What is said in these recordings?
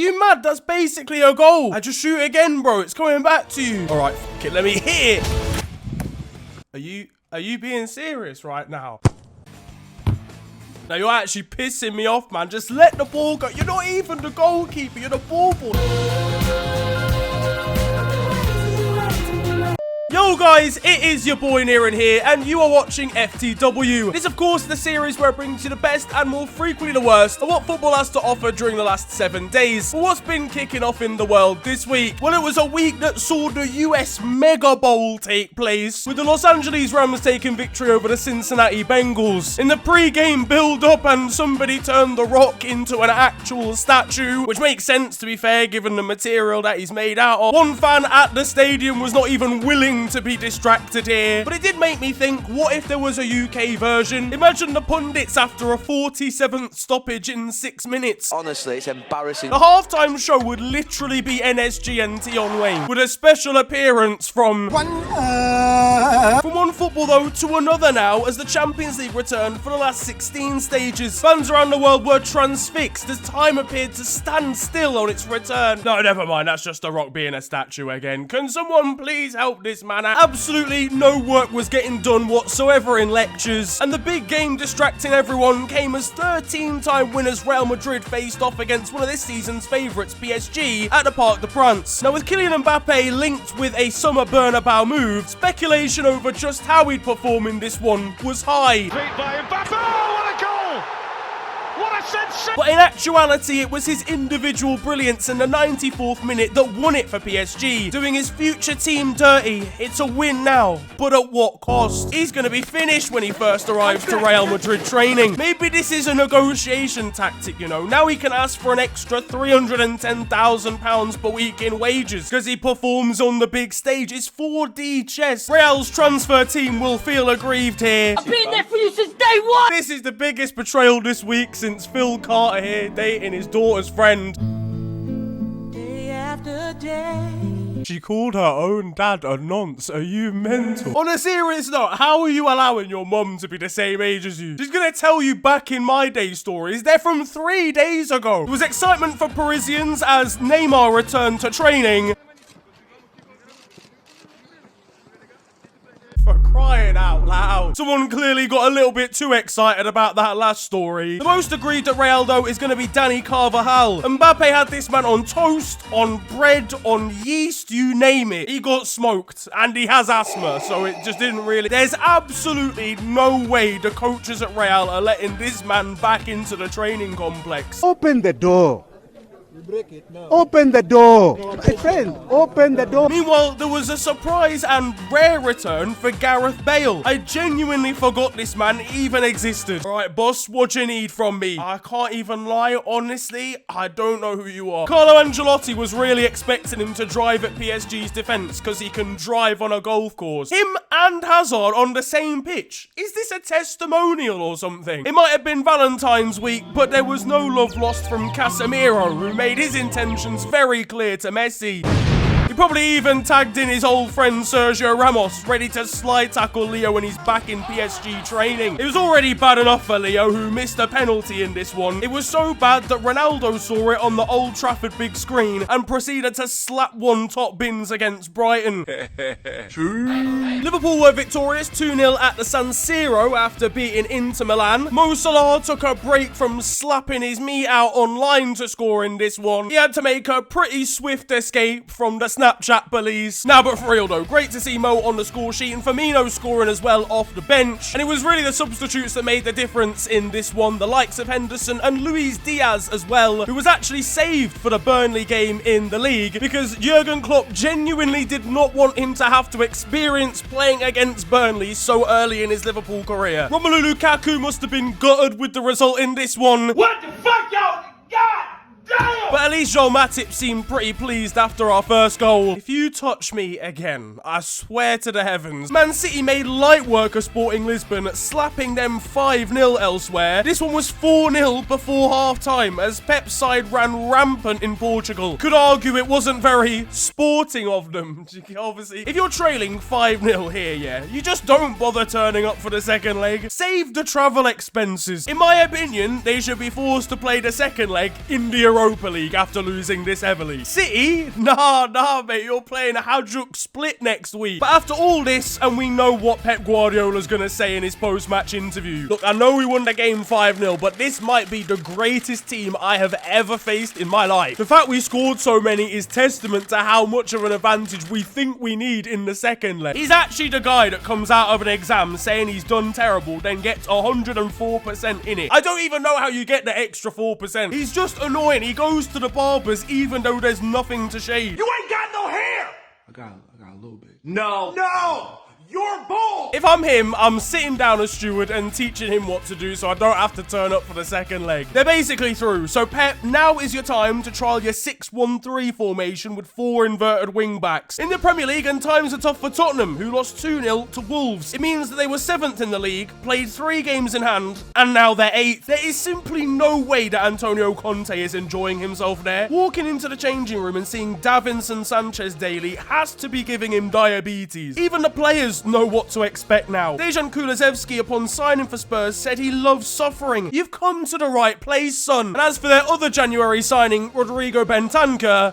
you mad? That's basically a goal. I just shoot again, bro. It's coming back to you. All right, fuck it. Let me hit it. Are you being serious right now? Now, you're actually pissing me off, man. Just let the ball go. You're not even the goalkeeper. You're the ball boy. Yo guys, it is your boy Earnin here, and you are watching FTW. This, of course, is the series where it brings you the best and more frequently the worst of what football has to offer during the last 7 days. But what's been kicking off in the world this week? Well, it was a week that saw the US Mega Bowl take place, with the Los Angeles Rams taking victory over the Cincinnati Bengals. In the pre-game build-up, and somebody turned The Rock into an actual statue, which makes sense, to be fair, given the material that he's made out of. One fan at the stadium was not even willing to be distracted here, but it did make me think, what if there was a UK version? Imagine the pundits after a 47th stoppage in 6 minutes. Honestly, it's embarrassing. The halftime show would literally be NSG and Tion Wayne, with a special appearance from one football though to another now, as the Champions League returned for the last 16 stages. Fans around the world were transfixed as time appeared to stand still on its return. No, never mind, that's just The Rock being a statue again. Can someone please help this man out? Absolutely no work was getting done whatsoever in lectures, and the big game distracting everyone came as 13-time winners Real Madrid faced off against one of this season's favourites, PSG, at the Parc des Princes. Now, with Kylian Mbappe linked with a summer Bernabeu move, speculation over just how he'd perform in this one was high. Beat by Mbappe. Oh, what a goal! What a sensation! But in actuality, it was his individual brilliance in the 94th minute that won it for PSG, doing his future team dirty. It's a win now, but at what cost? He's going to be finished when he first arrives to Real Madrid training. Maybe this is a negotiation tactic, you know. Now he can ask for an extra £310,000 per week in wages because he performs on the big stage. It's 4D chess. Real's transfer team will feel aggrieved here. I've been there for you since day one! This is the biggest betrayal this week since Phil Carter here dating his daughter's friend. Day after day. She called her own dad a nonce. Are you mental? On a serious note, how are you allowing your mum to be the same age as you? She's gonna tell you back in my day stories. They're from 3 days ago. There was excitement for Parisians as Neymar returned to training. For crying out loud. Someone clearly got a little bit too excited about that last story. The most agreed that Real, though, is going to be Dani Carvajal. Mbappe had this man on toast, on bread, on yeast, you name it. He got smoked, and he has asthma, so it just didn't really... There's absolutely no way the coaches at Real are letting this man back into the training complex. Open the door. Open the door. My friend, open the door. Meanwhile, there was a surprise and rare return for Gareth Bale. I genuinely forgot this man even existed. All right, boss, what do you need from me? I can't even lie, honestly, I don't know who you are. Carlo Ancelotti was really expecting him to drive at PSG's defense because he can drive on a golf course. Him and Hazard on the same pitch. Is this a testimonial or something? It might have been Valentine's week, but there was no love lost from Casemiro, who made his intentions very clear to Messi. He probably even tagged in his old friend Sergio Ramos, ready to slide tackle Leo when he's back in PSG training. It was already bad enough for Leo, who missed a penalty in this one. It was so bad that Ronaldo saw it on the Old Trafford big screen and proceeded to slap one top bins against Brighton. Liverpool were victorious 2-0 at the San Siro after beating Inter Milan. Mo Salah took a break from slapping his meat out online to score in this one. He had to make a pretty swift escape from the Snapchat bullies. Now, but for real though, great to see Mo on the score sheet and Firmino scoring as well off the bench. And it was really the substitutes that made the difference in this one, the likes of Henderson and Luis Diaz as well, who was actually saved for the Burnley game in the league because Jurgen Klopp genuinely did not want him to have to experience playing against Burnley so early in his Liverpool career. Romelu Lukaku must have been gutted with the result in this one. What the fuck, y'all? God damn! But at least Joel Matip seemed pretty pleased after our first goal. If you touch me again, I swear to the heavens. Man City made light work of Sporting Lisbon, slapping them 5-0 elsewhere. This one was 4-0 before half-time, as Pep's side ran rampant in Portugal. Could argue it wasn't very sporting of them. Obviously, if you're trailing 5-0 here, yeah, you just don't bother turning up for the second leg. Save the travel expenses. In my opinion, they should be forced to play the second leg in the Europa League after losing this heavily. City? Nah, mate, you're playing a Hajduk Split next week. But after all this, and we know what Pep Guardiola's gonna say in his post-match interview. Look, I know we won the game 5-0, but this might be the greatest team I have ever faced in my life. The fact we scored so many is testament to how much of an advantage we think we need in the second leg. He's actually the guy that comes out of an exam saying he's done terrible, then gets 104% in it. I don't even know how you get the extra 4%. He's just annoying. He goes to the barbers even though there's nothing to shave. You ain't got no hair! I got a little bit. No! You're bald! If I'm him, I'm sitting down as steward and teaching him what to do so I don't have to turn up for the second leg. They're basically through. So Pep, now is your time to trial your 6-1-3 formation with 4 inverted wing backs. In the Premier League, and times are tough for Tottenham, who lost 2-0 to Wolves. It means that they were 7th in the league, played 3 games in hand, and now they're 8th. There is simply no way that Antonio Conte is enjoying himself there. Walking into the changing room and seeing Davinson Sanchez daily has to be giving him diabetes. Even the players know what to expect now. Dejan Kulusevski, upon signing for Spurs, said he loves suffering. You've come to the right place, son. And as for their other January signing, Rodrigo Bentancur,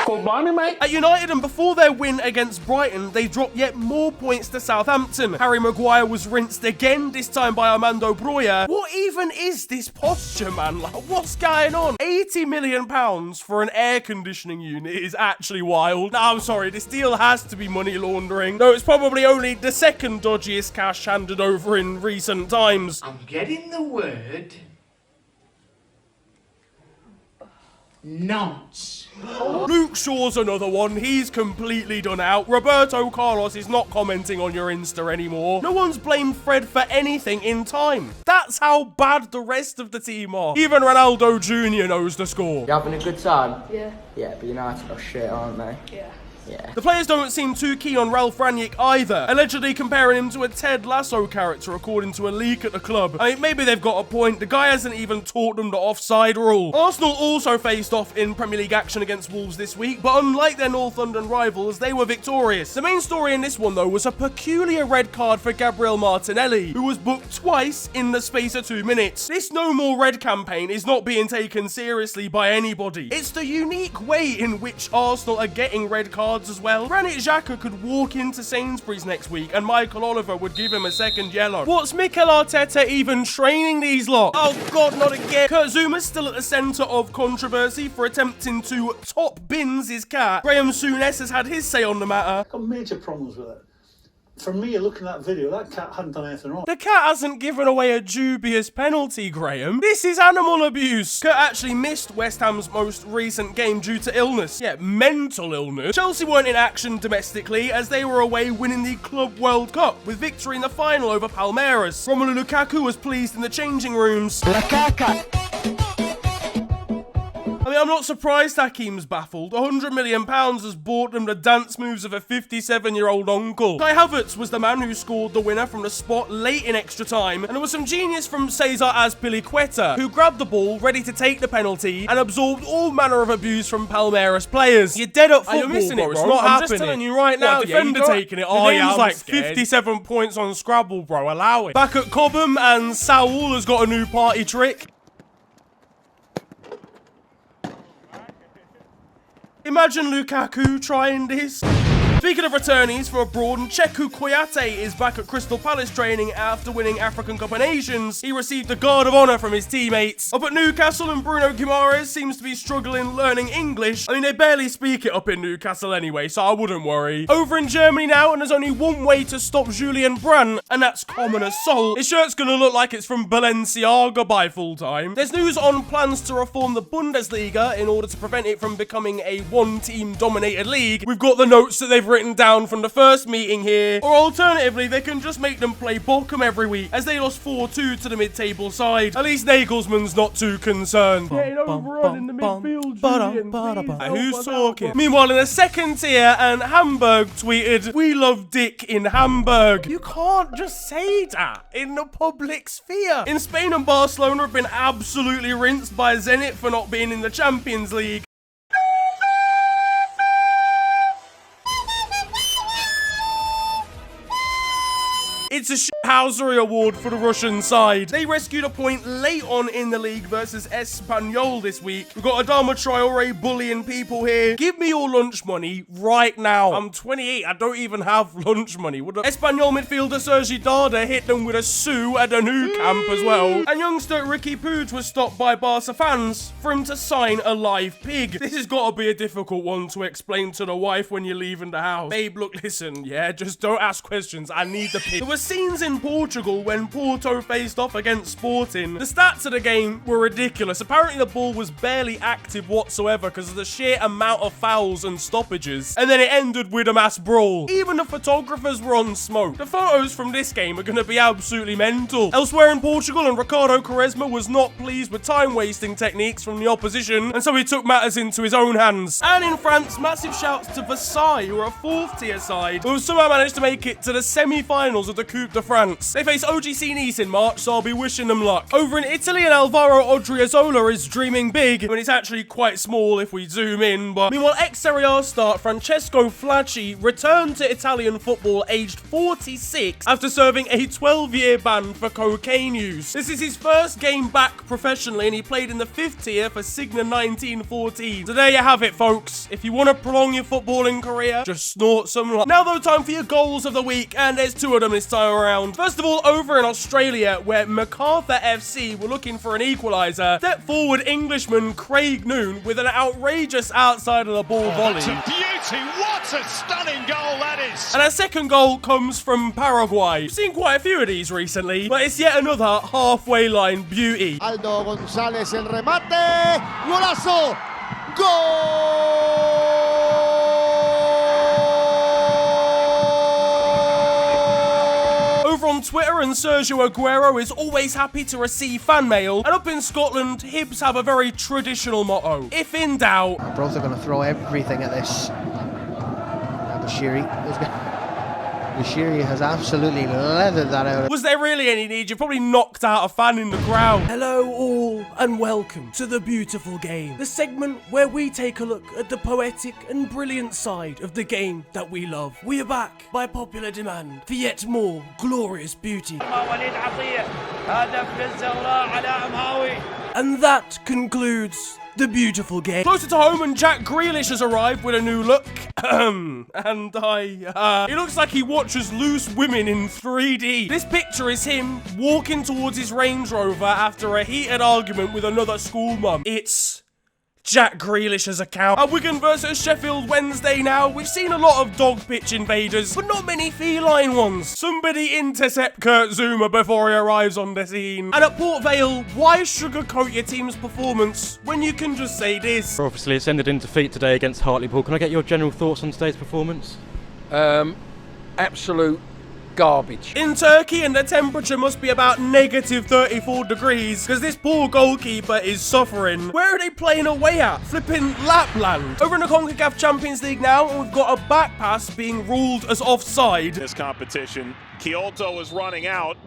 Good morning, mate. at United, and before their win against Brighton, they dropped yet more points to Southampton. Harry Maguire was rinsed again, this time by Armando Broja. What even is this posture, man? Like, what's going on? £80 million for an air conditioning unit is actually wild. No, I'm sorry, this deal has to be money laundering. Though it's probably only the second dodgiest cash handed over in recent times. I'm getting the word nonce. Luke Shaw's another one. He's completely done out. Roberto Carlos is not commenting on your Insta anymore. No one's blamed Fred for anything in time. That's how bad the rest of the team are. Even Ronaldo Jr. knows the score. You having a good time? Yeah. Yeah, but United are shit, aren't they? Yeah. Yeah. The players don't seem too keen on Ralph Rangnick either, allegedly comparing him to a Ted Lasso character according to a leak at the club. I mean, maybe they've got a point. The guy hasn't even taught them the offside rule. Arsenal also faced off in Premier League action against Wolves this week, but unlike their North London rivals, they were victorious. The main story in this one, though, was a peculiar red card for Gabriel Martinelli, who was booked twice in the space of 2 minutes. This No More Red campaign is not being taken seriously by anybody. It's the unique way in which Arsenal are getting red cards as well. Granit Xhaka could walk into Sainsbury's next week and Michael Oliver would give him a second yellow. What's Mikel Arteta even training these lot? Oh god, not again. Kurt Zuma's still at the centre of controversy for attempting to top bins his cat. Graham Souness has had his say on the matter. Got major problems with it. For me, looking at that video, that cat hadn't done anything wrong. The cat hasn't given away a dubious penalty, Graham. This is animal abuse. Kurt actually missed West Ham's most recent game due to illness. Yeah, mental illness. Chelsea weren't in action domestically as they were away winning the Club World Cup with victory in the final over Palmeiras. Romelu Lukaku was pleased in the changing rooms. I mean, I'm not surprised Hakeem's baffled. £100 million has bought them the dance moves of a 57-year-old uncle. Kai Havertz was the man who scored the winner from the spot late in extra time, and there was some genius from Cesar Azpilicueta, who grabbed the ball, ready to take the penalty, and absorbed all manner of abuse from Palmeiras players. You're dead at football, You're missing bro. it, It's bro. not I'm happening. just telling you right now. What, defender taking it. Oh, yeah, I'm like scared. 57 points on Scrabble, bro. Allow it. Back at Cobham, and Saul has got a new party trick. Imagine Lukaku trying this. Speaking of returnees from abroad, Cheku Koyate is back at Crystal Palace training after winning African Cup of Nations. He received a guard of honour from his teammates. Up at Newcastle, and Bruno Guimaraes seems to be struggling learning English. I mean, they barely speak it up in Newcastle anyway, so I wouldn't worry. Over in Germany now, and there's only one way to stop Julian Brandt, and that's common assault. His shirt's gonna look like it's from Balenciaga by full time. There's news on plans to reform the Bundesliga in order to prevent it from becoming a one-team dominated league. We've got the notes that they've written down from the first meeting here. Or alternatively, they can just make them play Bochum every week, as they lost 4-2 to the mid-table side. At least Nagelsmann's not too concerned. Getting overrun in the midfield, Julian. Who's talking? Meanwhile, in the second tier, and Hamburg tweeted, "We love Dick in Hamburg." You can't just say that in the public sphere. In Spain, and Barcelona have been absolutely rinsed by Zenit for not being in the Champions League. It's a shit Wowzery award for the Russian side. They rescued a point late on in the league versus Espanyol this week. We've got Adama Traore bullying people here. Give me your lunch money right now. I'm 28. I don't even have lunch money. Espanyol midfielder Sergi Darder hit them with a sue at a new camp as well. And youngster Ricky Puig was stopped by Barca fans for him to sign a live pig. This has got to be a difficult one to explain to the wife when you're leaving the house. Babe, look, listen, yeah, just don't ask questions. I need the pig. There were scenes in Portugal when Porto faced off against Sporting. The stats of the game were ridiculous. Apparently the ball was barely active whatsoever because of the sheer amount of fouls and stoppages. And then it ended with a mass brawl. Even the photographers were on smoke. The photos from this game are going to be absolutely mental. Elsewhere in Portugal, and Ricardo Quaresma was not pleased with time-wasting techniques from the opposition, and so he took matters into his own hands. And in France, massive shouts to Versailles, who are a fourth-tier side, who have somehow managed to make it to the semi-finals of the Coupe de France. They face OGC Nice in March, so I'll be wishing them luck. Over in Italy, and Alvaro Odriozola is dreaming big, when it's actually quite small if we zoom in, but meanwhile, ex-Serie A star Francesco Flacci returned to Italian football aged 46 after serving a 12-year ban for cocaine use. This is his first game back professionally, and he played in the 5th tier for Signa 1914. So there you have it, folks. If you want to prolong your footballing career, just snort some luck. Now though, time for your goals of the week, and there's 2 of them this time around. First of all, over in Australia, where MacArthur FC were looking for an equaliser, step forward Englishman Craig Noon with an outrageous outside of the ball volley. That's a beauty. What a stunning goal that is. And our second goal comes from Paraguay. We've seen quite a few of these recently, but it's yet another halfway line beauty. Aldo González, el remate, golazo, gol! Over on Twitter, and Sergio Aguero is always happy to receive fan mail. And up in Scotland, Hibs have a very traditional motto: if in doubt. Both are going to throw everything at this. Bashiri has absolutely leathered that out. Was there really any need? You probably knocked out a fan in the crowd. Hello all, and welcome to The Beautiful Game, the segment where we take a look at the poetic and brilliant side of the game that we love. We are back by popular demand for yet more glorious beauty. And that concludes The Beautiful Game. Closer to home, and Jack Grealish has arrived with a new look. He looks like he watches Loose Women in 3D. This picture is him walking towards his Range Rover after a heated argument with another school mum. It's Jack Grealish's account. At Wigan versus Sheffield Wednesday now, we've seen a lot of dog pitch invaders, but not many feline ones. Somebody intercept Kurt Zouma before he arrives on the scene. And at Port Vale, why sugarcoat your team's performance when you can just say this? Obviously, it's ended in defeat today against Hartlepool. Can I get your general thoughts on today's performance? Absolute garbage. In Turkey, and the temperature must be about negative 34 degrees, because this poor goalkeeper is suffering. Where are they playing away at? Flipping Lapland. Over in the CONCACAF Champions League now, and we've got a back pass being ruled as offside. This competition, Kyoto is running out,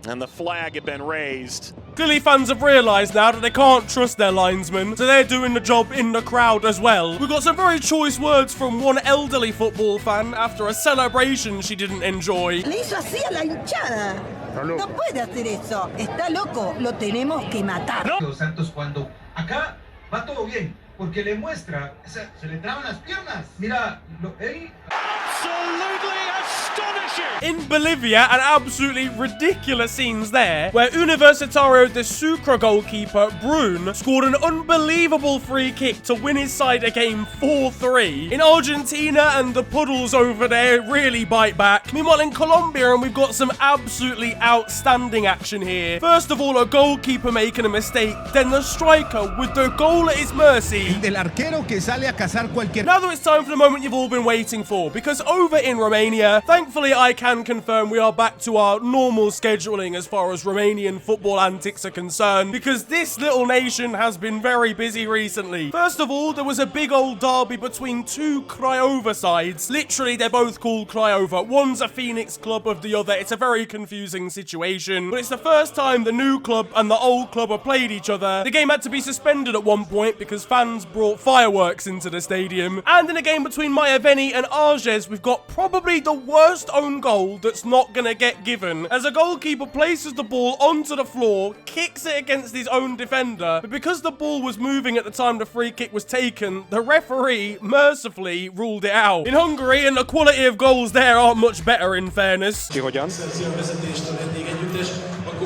and the flag had been raised. Clearly fans have realised now that they can't trust their linesmen, so they're doing the job in the crowd as well. We've got some very choice words from one elderly football fan after a celebration she didn't enjoy. Le hizo así a la hinchada. No puede hacer eso. Está loco. Lo tenemos que matar. Santos, cuando acá va todo bien, porque le muestra, se le traban las piernas. Mira, él... Absolutely astonishing! In Bolivia, and absolutely ridiculous scenes there, where Universitario de Sucre goalkeeper Brun scored an unbelievable free kick to win his side a game 4-3. In Argentina, and the puddles over there really bite back. Meanwhile, in Colombia, and we've got some absolutely outstanding action here. First of all, a goalkeeper making a mistake, then the striker with the goal at his mercy. Del arquero que sale a cazar cualquier... Now that it's time for the moment you've all been waiting for, because over in Romania, thankfully I can confirm we are back to our normal scheduling as far as Romanian football antics are concerned, because this little nation has been very busy recently. First of all, there was a big old derby between two Craiova sides. Literally, they're both called Craiova. One's a Phoenix club of the other. It's a very confusing situation, but it's the first time the new club and the old club have played each other. The game had to be suspended at one point because fans brought fireworks into the stadium. And in a game between Maia Veni and Arges, we've got probably the worst own goal goal that's not gonna get given, as a goalkeeper places the ball onto the floor, kicks it against his own defender, but because the ball was moving at the time the free kick was taken, the referee mercifully ruled it out. In Hungary, and the quality of goals there aren't much better, in fairness.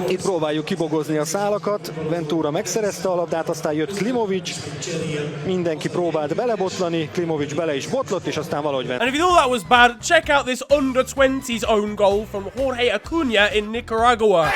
Itt próbáljuk kibogozni a szálakat, Ventura megszerezte a labdát, aztán jött Klimovic, mindenki próbált belebotlani, Klimovic bele is botlott, és aztán valahogy And if you thought that was bad, check out this under-20s own goal from Jorge Acuna in Nicaragua.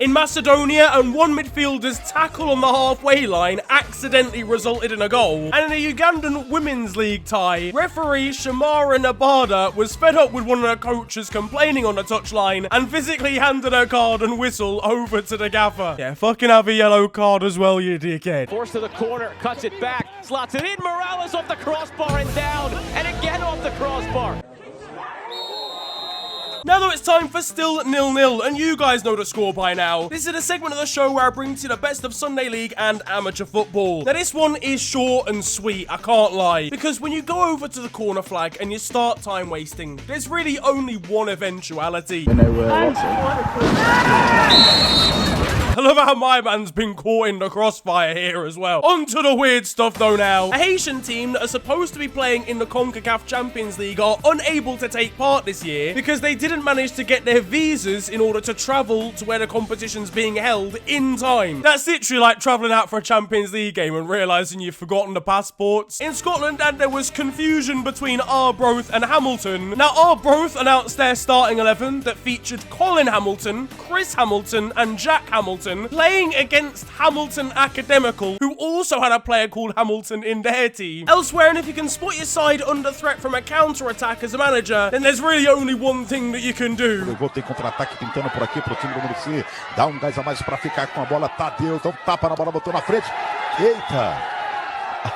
In Macedonia, and one midfielder's tackle on the halfway line accidentally resulted in a goal. And in a Ugandan Women's League tie, referee Shamara Nabada was fed up with one of her coaches complaining on the touchline and physically handed her card and whistle over to the gaffer. Yeah, fucking have a yellow card as well, you dickhead. Forced to the corner, cuts it back, slots it in, Morales off the crossbar and down, and again off the crossbar. Now though, it's time for still 0-0, and you guys know the score by now. This is a segment of the show where I bring to you the best of Sunday League and amateur football. Now this one is short and sweet, I can't lie, because when you go over to the corner flag and you start time wasting, there's really only one eventuality. I love how my man's been caught in the crossfire here as well. On to the weird stuff though now. A Haitian team that are supposed to be playing in the CONCACAF Champions League are unable to take part this year because they didn't manage to get their visas in order to travel to where the competition's being held in time. That's literally like travelling out for a Champions League game and realising you've forgotten the passports. In Scotland, and there was confusion between Arbroath and Hamilton. Now Arbroath announced their starting 11 that featured Colin Hamilton, Chris Hamilton and Jack Hamilton playing against Hamilton Academical, who also had a player called Hamilton in their team. Elsewhere, and if you can spot your side under threat from a counter-attack as a manager, then there's really only one thing that you can do. Tem contra-ataque pintando por aqui pro time do número C. Dá gás a mais pra ficar com a bola. Tadeu, então tapa na bola, botou na frente. Eita!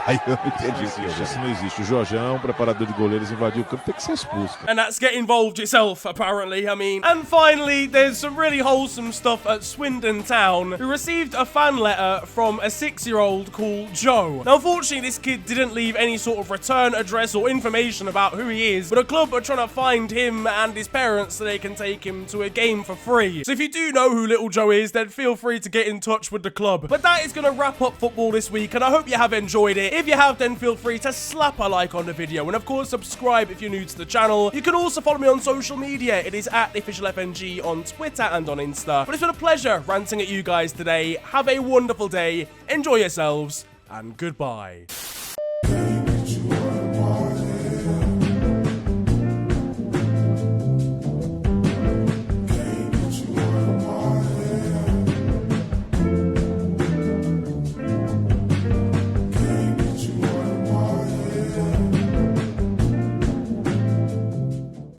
Aí eu não entendi isso não existe. O Jorjão, preparador de goleiros, invadiu o campo, tem que ser expulso. And that's get involved yourself, apparently, I mean. And finally, there's some really wholesome stuff at Swindon Town, who received a fan letter from a 6-year-old called Joe. Now, unfortunately, this kid didn't leave any sort of return address or information about who he is, but a club are trying to find him and his parents so they can take him to a game for free. So if you do know who little Joe is, then feel free to get in touch with the club. But that is going to wrap up football this week, and I hope you have enjoyed it. If you have, then feel free to slap a like on the video, and of course subscribe if you're new to the channel. You can also follow me on social media. It is at @officialfng on Twitter and on Insta. But it's been a pleasure ranting at you guys today. Have a wonderful day, enjoy yourselves, and goodbye.